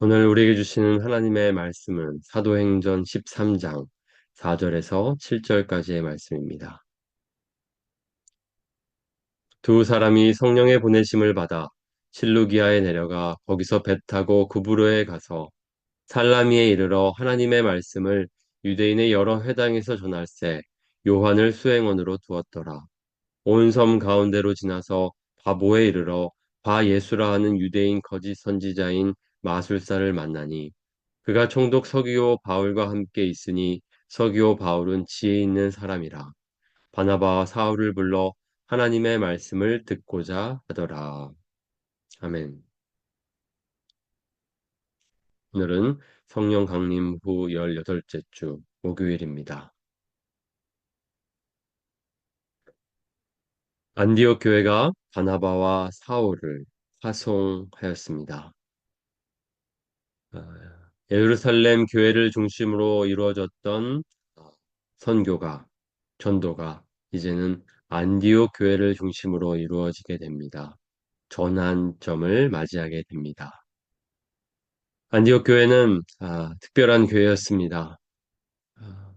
오늘 우리에게 주시는 하나님의 말씀은 사도행전 13장 4절에서 7절까지의 말씀입니다. 두 사람이 성령의 보내심을 받아 실루기아에 내려가 거기서 배 타고 구브로에 가서 살라미에 이르러 하나님의 말씀을 유대인의 여러 회당에서 전할세 요한을 수행원으로 두었더라. 온 섬 가운데로 지나서 바보에 이르러 바 예수라 하는 유대인 거짓 선지자인 마술사를 만나니 그가 총독 서기오 바울과 함께 있으니 서기오 바울은 지혜 있는 사람이라. 바나바와 사울을 불러 하나님의 말씀을 듣고자 하더라. 아멘. 오늘은 성령 강림 후 18째 주 목요일입니다. 안디옥 교회가 바나바와 사울을 파송하였습니다. 예루살렘 교회를 중심으로 이루어졌던 선교가, 전도가 이제는 안디옥 교회를 중심으로 이루어지게 됩니다. 전환점을 맞이하게 됩니다. 안디옥 교회는 특별한 교회였습니다. 아,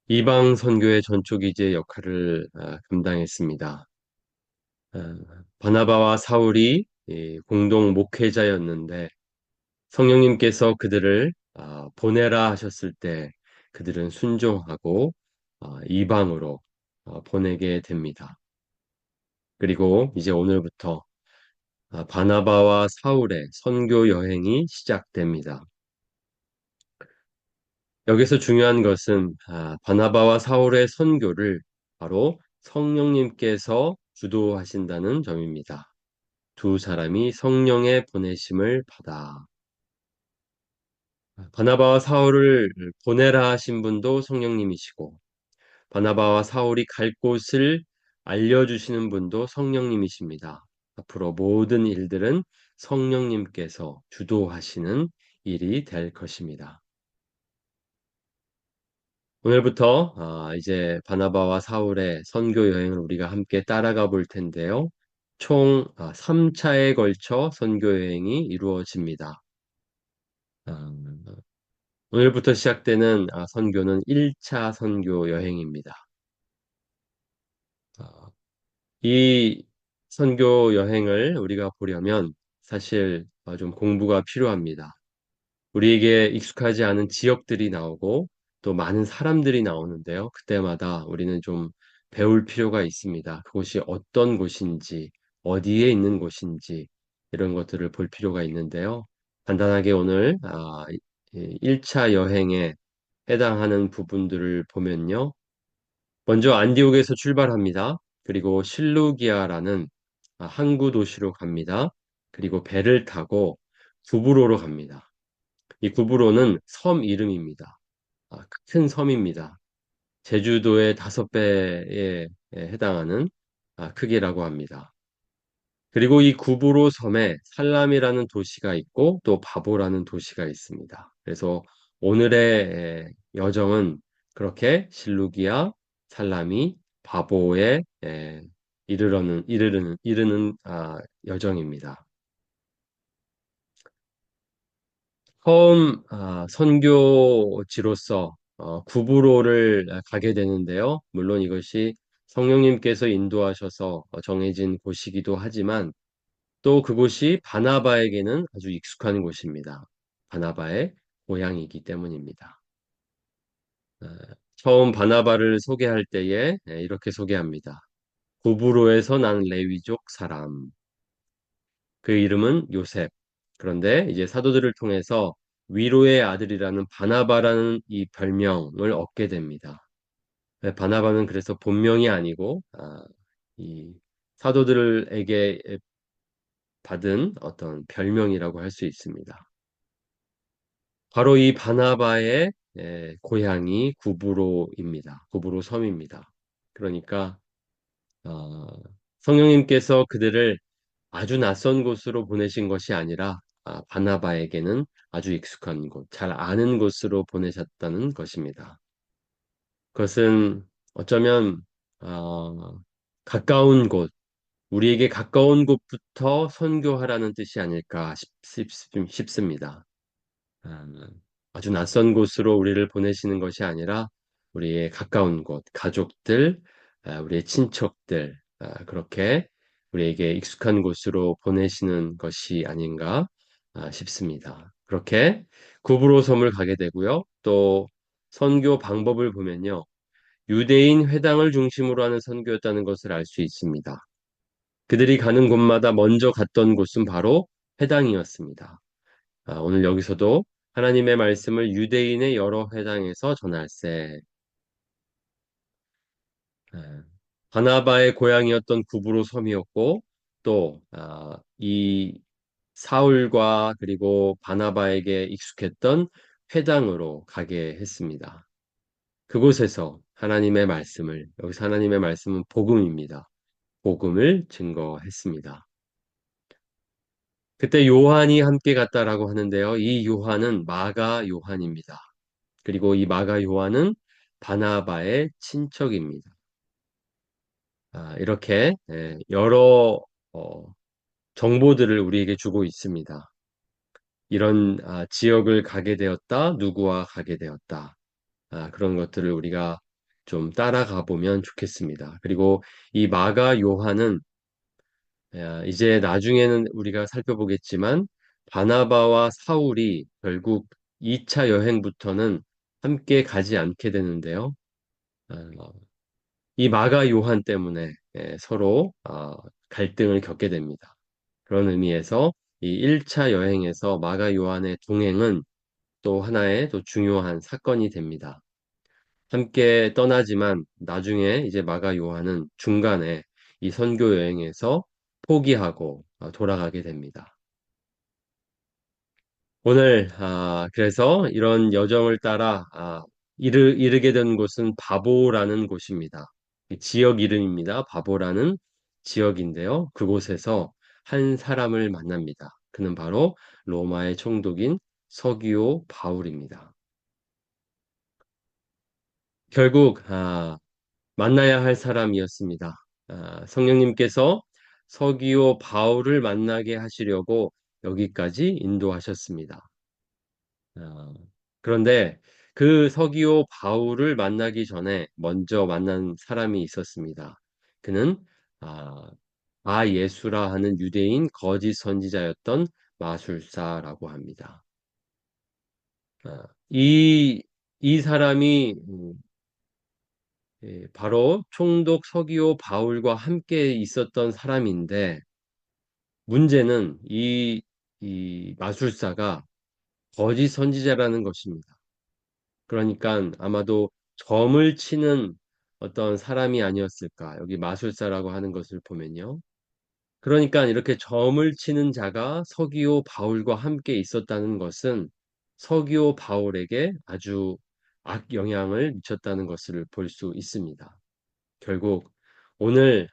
이방 선교의 전초기제 역할을 감당했습니다. 아, 바나바와 사울이 공동 목회자였는데 성령님께서 그들을 보내라 하셨을 때 그들은 순종하고 이방으로 보내게 됩니다. 그리고 이제 오늘부터 바나바와 사울의 선교 여행이 시작됩니다. 여기서 중요한 것은 바나바와 사울의 선교를 바로 성령님께서 주도하신다는 점입니다. 두 사람이 성령의 보내심을 받아 바나바와 사울을 보내라 하신 분도 성령님이시고 바나바와 사울이 갈 곳을 알려주시는 분도 성령님이십니다. 앞으로 모든 일들은 성령님께서 주도하시는 일이 될 것입니다. 오늘부터 이제 바나바와 사울의 선교 여행을 우리가 함께 따라가 볼 텐데요. 총 3차에 걸쳐 선교 여행이 이루어집니다. 아, 오늘부터 시작되는 선교는 1차 선교 여행입니다. 아, 이 선교 여행을 우리가 보려면 사실 좀 공부가 필요합니다. 우리에게 익숙하지 않은 지역들이 나오고 또 많은 사람들이 나오는데요. 그때마다 우리는 좀 배울 필요가 있습니다. 그곳이 어떤 곳인지, 어디에 있는 곳인지 이런 것들을 볼 필요가 있는데요. 간단하게 오늘 1차 여행에 해당하는 부분들을 보면요. 먼저 안디옥에서 출발합니다. 그리고 실루기아라는 항구 도시로 갑니다. 그리고 배를 타고 구브로로 갑니다. 이 구브로는 섬 이름입니다. 큰 섬입니다. 제주도의 5배에 해당하는 크기라고 합니다. 그리고 이 구브로 섬에 살람이라는 도시가 있고 또 바보라는 도시가 있습니다. 그래서 오늘의 여정은 그렇게 실루기아, 살람이, 바보에 이르는 여정입니다. 처음 선교지로서 구브로를 가게 되는데요. 물론 이것이 성령님께서 인도하셔서 정해진 곳이기도 하지만 또 그곳이 바나바에게는 아주 익숙한 곳입니다. 바나바의 고향이기 때문입니다. 어, 처음 바나바를 소개할 때에 이렇게 소개합니다. 구브로에서 난 레위족 사람. 그 이름은 요셉. 그런데 이제 사도들을 통해서 위로의 아들이라는 바나바라는 이 별명을 얻게 됩니다. 바나바는 그래서 본명이 아니고 이 사도들에게 받은 어떤 별명이라고 할 수 있습니다. 바로 이 바나바의 고향이 구브로입니다. 구브로 섬입니다. 그러니까 어, 성령님께서 그들을 아주 낯선 곳으로 보내신 것이 아니라 바나바에게는 아주 익숙한 곳, 잘 아는 곳으로 보내셨다는 것입니다. 그것은 어쩌면 어, 가까운 곳, 우리에게 가까운 곳부터 선교하라는 뜻이 아닐까 싶습니다. 아, 아주 낯선 곳으로 우리를 보내시는 것이 아니라 우리의 가까운 곳, 가족들, 우리의 친척들, 그렇게 우리에게 익숙한 곳으로 보내시는 것이 아닌가 싶습니다. 그렇게 구브로 섬을 가게 되고요. 또 선교 방법을 보면요. 유대인 회당을 중심으로 하는 선교였다는 것을 알 수 있습니다. 그들이 가는 곳마다 먼저 갔던 곳은 바로 회당이었습니다. 오늘 여기서도 하나님의 말씀을 유대인의 여러 회당에서 전할세. 아, 바나바의 고향이었던 구브로 섬이었고 또 이 사울과 그리고 바나바에게 익숙했던 회당으로 가게 했습니다. 그곳에서 하나님의 말씀을 여기서 하나님의 말씀은 복음입니다. 복음을 증거했습니다. 그때 요한이 함께 갔다라고 하는데요. 이 요한은 마가 요한입니다. 그리고 이 마가 요한은 바나바의 친척입니다. 이렇게 여러 어, 정보들을 우리에게 주고 있습니다. 이런 지역을 가게 되었다, 누구와 가게 되었다. 그런 것들을 우리가 좀 따라가 보면 좋겠습니다. 그리고 이 마가 요한은 이제 나중에는 우리가 살펴보겠지만 바나바와 사울이 결국 2차 여행부터는 함께 가지 않게 되는데요. 어, 이 마가 요한 때문에 서로 갈등을 겪게 됩니다. 그런 의미에서 이 1차 여행에서 마가 요한의 동행은 또 하나의 또 중요한 사건이 됩니다. 함께 떠나지만 나중에 이제 마가 요한은 중간에 이 선교 여행에서 포기하고 돌아가게 됩니다. 오늘 그래서 이런 여정을 따라 이르게 된 곳은 바보라는 곳입니다. 이 지역 이름입니다. 바보라는 지역인데요. 그곳에서 한 사람을 만납니다. 그는 바로 로마의 총독인 서기오 바울입니다. 결국 만나야 할 사람이었습니다. 성령님께서 서기오 바울을 만나게 하시려고 여기까지 인도하셨습니다. 아, 그런데 그 서기오 바울을 만나기 전에 먼저 만난 사람이 있었습니다. 그는 아, 예수라 하는 유대인 거짓 선지자였던 마술사라고 합니다. 아, 이, 이 사람이 바로 총독 서기오 바울과 함께 있었던 사람인데 문제는 이 마술사가 거짓 선지자라는 것입니다. 그러니까 아마도 점을 치는 어떤 사람이 아니었을까. 여기 마술사라고 하는 것을 보면요. 그러니까 이렇게 점을 치는 자가 서기오 바울과 함께 있었다는 것은 서기오 바울에게 아주 악영향을 미쳤다는 것을 볼 수 있습니다. 결국 오늘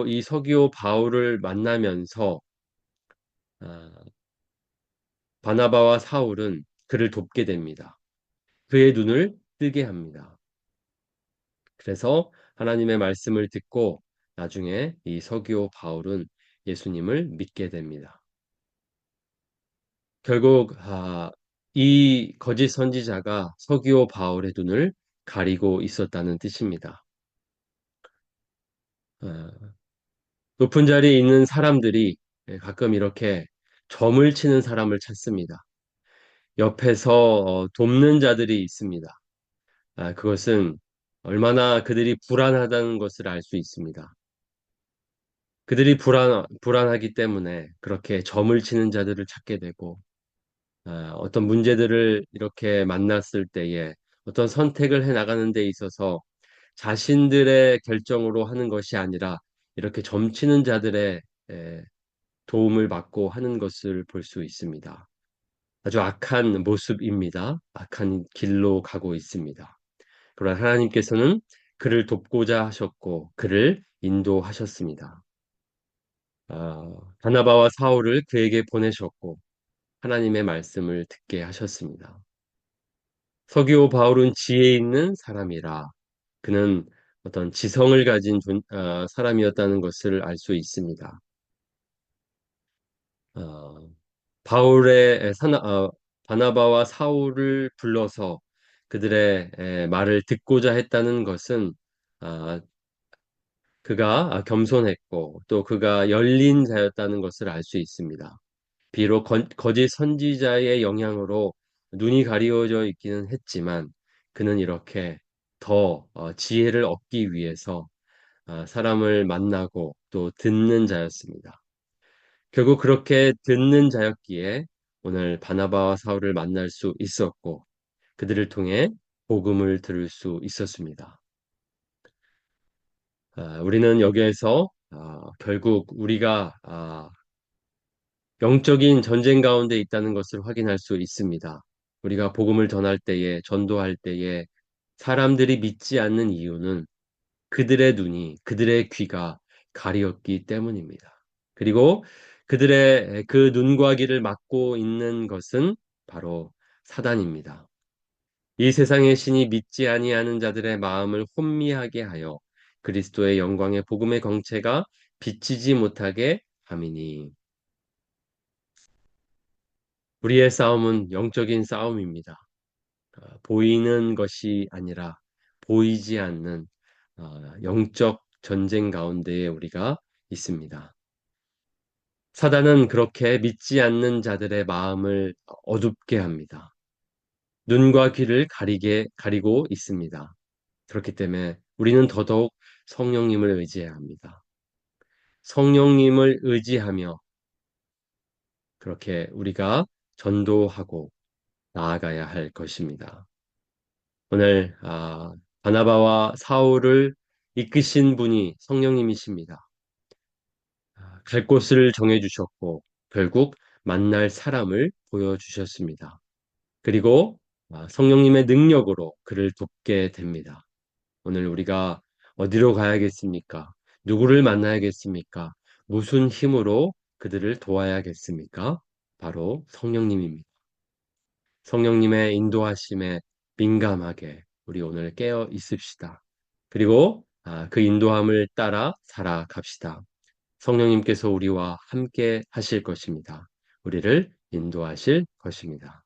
이 서기오 바울을 만나면서 아, 바나바와 사울은 그를 돕게 됩니다. 그의 눈을 뜨게 합니다. 그래서 하나님의 말씀을 듣고 나중에 이 서기오 바울은 예수님을 믿게 됩니다. 결국 이 거짓 선지자가 서기오 바울의 눈을 가리고 있었다는 뜻입니다. 아, 높은 자리에 있는 사람들이 가끔 이렇게 점을 치는 사람을 찾습니다. 옆에서 돕는 자들이 있습니다. 그것은 얼마나 그들이 불안하다는 것을 알 수 있습니다. 그들이 불안하기 때문에 그렇게 점을 치는 자들을 찾게 되고, 어떤 문제들을 이렇게 만났을 때에 어떤 선택을 해 나가는 데 있어서 자신들의 결정으로 하는 것이 아니라 이렇게 점치는 자들의 에, 도움을 받고 하는 것을 볼 수 있습니다. 아주 악한 모습입니다. 악한 길로 가고 있습니다. 그러나 하나님께서는 그를 돕고자 하셨고 그를 인도하셨습니다. 바나바와 사울을 그에게 보내셨고 하나님의 말씀을 듣게 하셨습니다. 서기오 바울은 지혜 있는 사람이라 그는 어떤 지성을 가진 사람이었다는 것을 알 수 있습니다. 어, 바나바와 사울을 불러서 그들의 말을 듣고자 했다는 것은 아, 그가 겸손했고 또 그가 열린 자였다는 것을 알 수 있습니다. 비록 거짓 선지자의 영향으로 눈이 가리워져 있기는 했지만 그는 이렇게 더 지혜를 얻기 위해서 사람을 만나고 또 듣는 자였습니다. 결국 그렇게 듣는 자였기에 오늘 바나바와 사울을 만날 수 있었고 그들을 통해 복음을 들을 수 있었습니다. 우리는 여기에서 결국 우리가 영적인 전쟁 가운데 있다는 것을 확인할 수 있습니다. 우리가 복음을 전할 때에, 전도할 때에 사람들이 믿지 않는 이유는 그들의 눈이, 그들의 귀가 가리었기 때문입니다. 그리고 그들의 그 눈과 귀를 막고 있는 것은 바로 사단입니다. 이 세상의 신이 믿지 아니하는 자들의 마음을 혼미하게 하여 그리스도의 영광의 복음의 광채가 비치지 못하게 함이니 우리의 싸움은 영적인 싸움입니다. 보이는 것이 아니라 보이지 않는 영적 전쟁 가운데에 우리가 있습니다. 사단은 그렇게 믿지 않는 자들의 마음을 어둡게 합니다. 눈과 귀를 가리고 있습니다. 그렇기 때문에 우리는 더더욱 성령님을 의지해야 합니다. 성령님을 의지하며 그렇게 우리가 전도하고 나아가야 할 것입니다. 오늘 바나바와 사울을 이끄신 분이 성령님이십니다. 갈 곳을 정해주셨고 결국 만날 사람을 보여주셨습니다. 그리고 성령님의 능력으로 그를 돕게 됩니다. 오늘 우리가 어디로 가야겠습니까? 누구를 만나야겠습니까? 무슨 힘으로 그들을 도와야겠습니까? 바로 성령님입니다. 성령님의 인도하심에 민감하게 우리 오늘 깨어 있읍시다. 그리고 그 인도함을 따라 살아갑시다. 성령님께서 우리와 함께 하실 것입니다. 우리를 인도하실 것입니다.